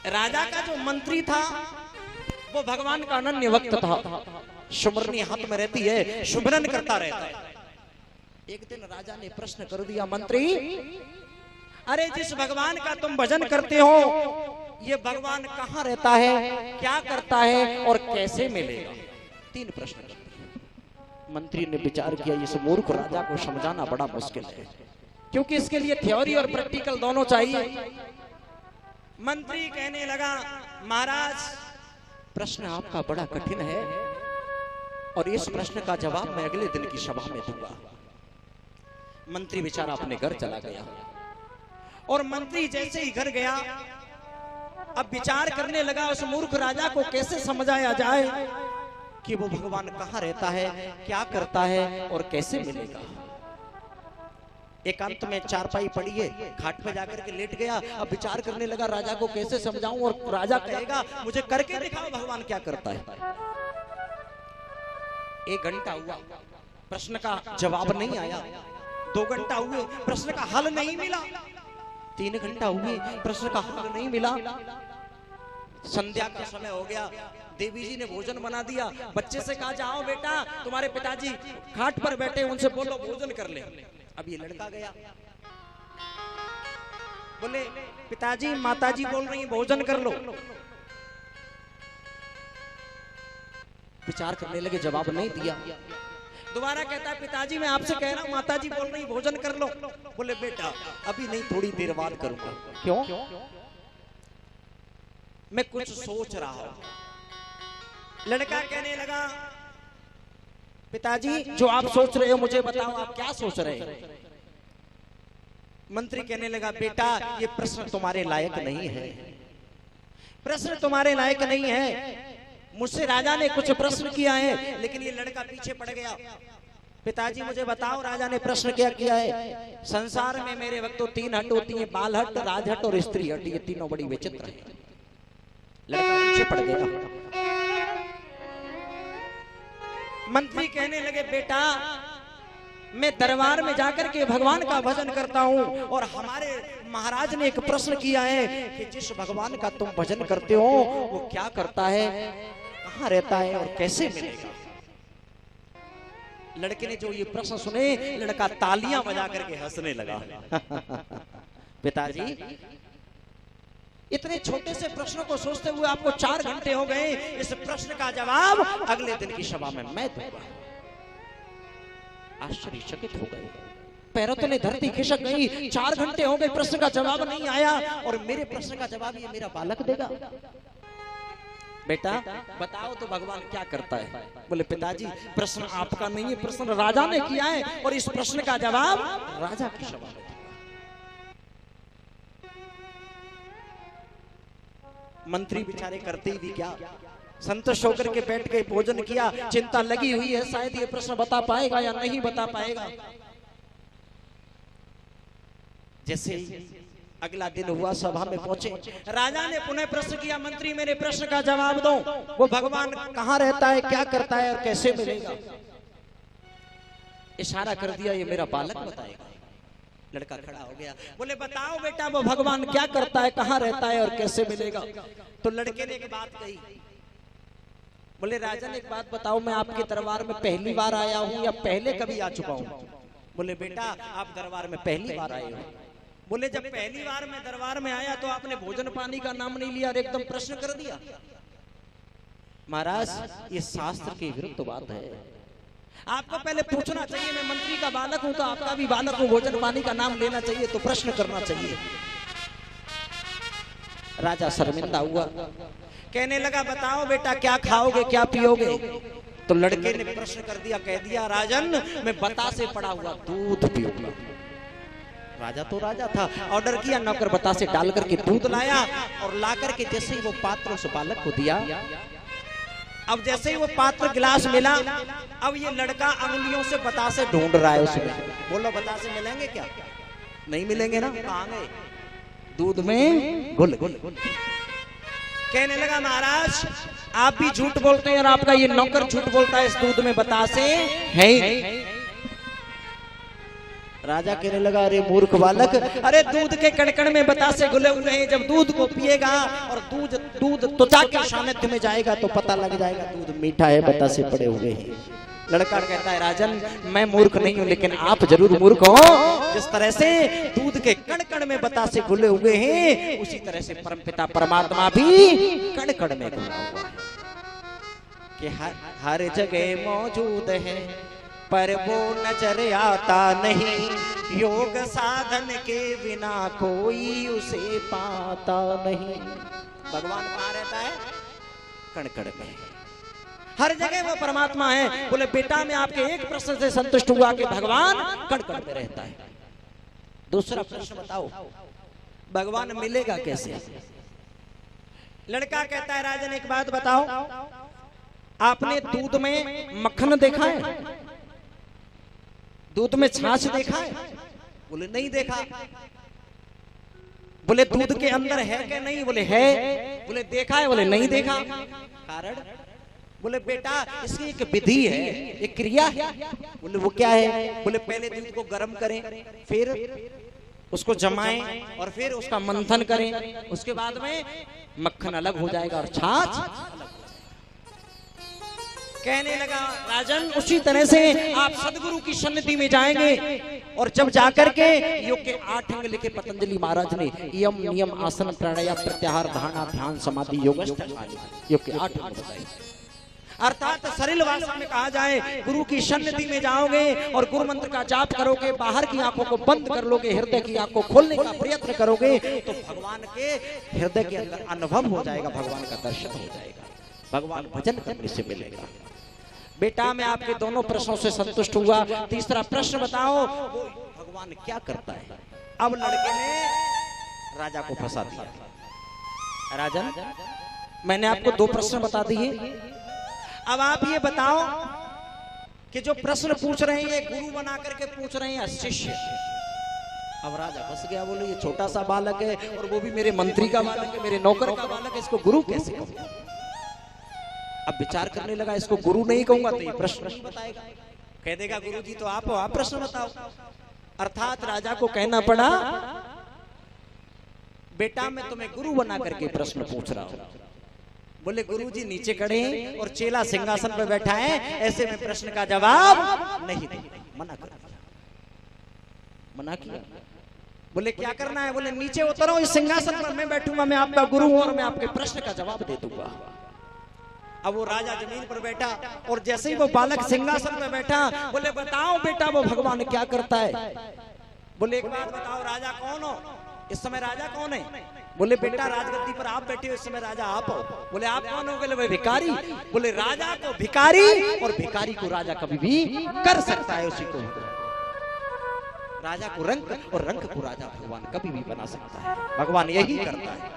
राजा का जो मंत्री था वो भगवान का अनन्य भक्त था, सुमरनी हाथ में रहती है, सुमरन करता रहता है। एक दिन राजा ने प्रश्न कर दिया, मंत्री अरे जिस भगवान का तुम भजन करते हो ये भगवान कहाँ रहता है, क्या करता है और कैसे मिलेगा? 3 प्रश्न करते हैं। मंत्री ने विचार किया इस मूर्ख राजा को समझाना बड़ा मुश्किल है, क्योंकि इसके लिए थ्योरी और प्रैक्टिकल दोनों चाहिए। मंत्री कहने लगा, महाराज प्रश्न आपका बड़ा कठिन है और इस प्रश्न का जवाब मैं अगले दिन की सभा में दूंगा। मंत्री बेचारा अपने घर चला गया और मंत्री जैसे ही घर गया अब विचार करने लगा उस मूर्ख राजा को कैसे समझाया जाए कि वो भगवान कहाँ रहता है, क्या करता है और कैसे मिलेगा। एकांत में चारपाई पड़ी है, खाट पे जाकर के लेट गया। अब विचार करने लगा राजा को कैसे समझाऊं, और राजा कहेगा मुझे करके दिखाओ भगवान क्या करता है। 1 घंटा हुआ, प्रश्न का जवाब नहीं आया। 2 घंटा हुए, प्रश्न का हल नहीं मिला। 3 घंटा हुए, प्रश्न का हल नहीं मिला। संध्या का समय हो गया, देवी जी ने भोजन बना दिया। बच्चे से कहा जाओ बेटा तुम्हारे पिताजी खाट पर बैठे, उनसे बोलो भोजन कर ले। अब ये लड़का गया, बोले पिताजी माताजी बोल रही है भोजन कर लो। विचार करने लगे, जवाब नहीं दिया। दोबारा कहता है पिताजी मैं आपसे कह रहा हूं माताजी बोल रही भोजन कर लो। बोले बेटा अभी नहीं, थोड़ी देर बाद करूंगा। क्यों? मैं कुछ सोच रहा हूं। लड़का कहने लगा पिताजी जो आप सोच रहे हो मुझे बताओ, आप क्या सोच रहे हैं? मंत्री कहने लगा बेटा ये प्रश्न तुम्हारे लायक नहीं है, प्रश्न तुम्हारे लायक नहीं है। मुझसे राजा ने कुछ प्रश्न किया है लेकिन ये लड़का पीछे पड़ गया। पिताजी मुझे बताओ राजा ने प्रश्न क्या किया है? संसार में मेरे वक्त तो 3 हट होती हैं, बाल हट, राजहट और स्त्री हट। ये तीनों बड़ी विचित्र है। लड़का पीछे पड़ गया। मंत्री कहने लगे बेटा मैं दरबार में जाकर के भगवान का भजन करता हूं और हमारे महाराज ने एक प्रश्न किया है कि जिस भगवान का तुम भजन करते हो वो क्या करता है, कहाँ रहता है और कैसे मिलेगा। लड़के ने जो ये प्रश्न सुने, लड़का तालियां बजा करके हंसने लगा। पिताजी इतने छोटे से प्रश्न को सोचते हुए आपको 4 घंटे हो गए, इस प्रश्न का जवाब अगले दिन की सभा में मैं दूंगा। आश्चर्यचकित हो गए, पैरों तले धरती खिसक गई। 4 घंटे हो गए, प्रश्न का जवाब नहीं आया और मेरे प्रश्न का जवाब ये मेरा बालक देगा। बेटा बताओ तो भगवान क्या करता है? बोले पिताजी प्रश्न आपका नहीं है, प्रश्न राजा ने किया है और इस प्रश्न का जवाब राजा की सभा में। मंत्री बेचारे करते ही भी क्या, संतोष होकर के बैठ के भोजन किया। चिंता लगी हुई है शायद ये प्रश्न बता पाएगा या नहीं बता पाएगा। जैसे ही अगला दिन हुआ, सभा में पहुंचे, राजा ने पुनः प्रश्न किया, मंत्री मेरे प्रश्न का जवाब दो, वो भगवान कहाँ रहता है, क्या करता है और कैसे मिलेगा। इशारा कर दिया ये मेरा बालक बताएगा। लड़का खड़ा हो गया, बोले बताओ बेटा वो भगवान क्या करता है, कहाँ रहता है और कैसे मिलेगा। तो लड़के ने एक बात कही, बोले राजन एक बात बताओ, मैं आपके दरबार में पहली बार आया हूं या पहले कभी आ चुका हूं? बोले बेटा आप दरबार में पहली बार आए हो। बोले जब पहली बार मैं दरबार में आया तो आपने भोजन पानी का नाम नहीं लिया और एकदम प्रश्न कर दिया। महाराज ये शास्त्र के विरुद्ध बात है, आपको पहले पूछना चाहिए। मैं मंत्री का बालक हूं तो आपका भी बालक हूं, भोजन पानी का नाम लेना चाहिए तो प्रश्न करना चाहिए। राजा शर्मिंदा हुआ, कहने लगा बताओ बेटा क्या खाओगे क्या पियोगे। तो लड़के ने प्रश्न कर दिया, कह दिया राजन मैं बतासे पड़ा हुआ दूध पीऊंगा। राजा तो राजा था, ऑर्डर किया, नौकर बतासे डाल करके दूध लाया और ला करके जैसे ही वो पात्र उस बालक को दिया, अब जैसे ही वो पात्र गिलास मिला, अब ये लड़का अंगुलियों से बतासे ढूंढ रहा है उसमें। बोलो बतासे मिलेंगे क्या? नहीं मिलेंगे ना, कहाँ गए? दूध में घुल घुल। कहने लगा महाराज आप भी झूठ बोलते हैं और आपका ये नौकर झूठ बोलता है, इस दूध में बतासे है। राजा कहने लगा, अरे मूर्ख बालक, अरे दूध के कण-कण में बतासे घुले हुए हैं, जब दूध को पिएगा और दूध त्वचा के सानिध्य में जाएगा तो पता लग जाएगा दूध मीठा है, बतासे पड़े हुए हैं। लड़का कहता है, राजन मैं मूर्ख नहीं हूं, लेकिन आप जरूर मूर्ख हो। जिस तरह से दूध के कण-कण में बतासे घुले हुए हैं, उसी तरह से परमपिता परमात्मा भी कण-कण में घुला हुआ है कि हर जगह मौजूद है, पर वो नजर आता नहीं। योग साधन के बिना कोई उसे पाता नहीं। भगवान कहाँ रहता है? कण-कण में। हर जगह वो परमात्मा है। बोले बेटा मैं आपके एक प्रश्न से संतुष्ट हुआ कि भगवान कण-कण में रहता है। दूसरा प्रश्न बताओ, भगवान मिलेगा कैसे? लड़का कहता है, राजन एक बात बताओ, आपने दूध में मक्खन देखा है? दूध में छाछ देखा है? बोले नहीं देखा। बोले दूध के अंदर है कि नहीं? बोले है। बोले देखा है? बोले नहीं देखा। कारण? बोले बेटा इसकी एक विधि है, एक क्रिया है। बोले वो क्या है? बोले पहले दूध को गर्म करें, फिर उसको जमाएं और फिर उसका मंथन करें, उसके बाद में मक्खन अलग हो जाएगा और छाछ। कहने लगा, राजन उसी तरह से आप सदगुरु की सन्निधि में जाएंगे और जब जाकर के योग के 8 अंग लिखे पतंजलि महाराज ने, यम नियम आसन प्राणायाम प्रत्याहार धारणा ध्यान समाधि योग के 8 अंग बताए। अर्थात सरल भाषा में कहा जाए, गुरु की सन्निधि में जाओगे और गुरु मंत्र का जाप करोगे, बाहर की आंखों को बंद कर लोगे, हृदय की आंख को खोलने का प्रयत्न करोगे तो भगवान के हृदय के अंदर अनुभव हो जाएगा, भगवान का दर्शन हो जाएगा, भगवान भजन करने से मिलेगा। बेटा मैं आपके दोनों प्रश्नों से संतुष्ट हुआ। तीसरा प्रश्न बताओ, वो भगवान क्या करता है? अब लड़के ने राजा को फंसा दिया। राजन मैंने आपको 2 प्रश्न बता दिए, अब आप ये बताओ कि जो प्रश्न पूछ रहे हैं ये गुरु बना करके पूछ रहे हैं या शिष्य? अब राजा फंस गया। बोले ये छोटा सा बालक है और वो भी मेरे मंत्री का बालक है, मेरे नौकर का बालक है, इसको गुरु कैसे कहूं? अब विचार करने लगा, इसको गुरु नहीं कहूंगा तो ये प्रश्न नहीं बताएगा, कह देगा गुरु जी तो आप हो, आप प्रश्न बताओ। अर्थात राजा को कहना पड़ा, बेटा मैं तुम्हें गुरु बना करके प्रश्न पूछ रहा हूं। बोले गुरु जी नीचे खड़े हैं और चेला सिंहासन पर बैठा है, ऐसे में प्रश्न का जवाब नहीं देंगे। मना कर दिया, मना किया। बोले क्या करना है? बोले नीचे उतरो, इस सिंहासन पर मैं बैठूंगा, मैं आपका गुरु हूं और मैं आपके प्रश्न का जवाब दे दूंगा। अब वो राजा जमीन पर बैठा और जैसे ही वो बालक सिंहासन पर बैठा, बोले बताओ बेटा वो भगवान क्या करता है? बोले एक बात बताओ, राजा कौन हो? इस समय राजा कौन है? बोले बेटा राजगद्दी पर आप बैठे हो, इस समय राजा आप हो। बोले आप कौन हो? बोले भाई भिखारी। बोले राजा को भिखारी और भिखारी को राजा कभी भी कर सकता है, उसी को राजा को रंक और रंक को राजा भगवान कभी भी बना सकता है। भगवान यही करता है।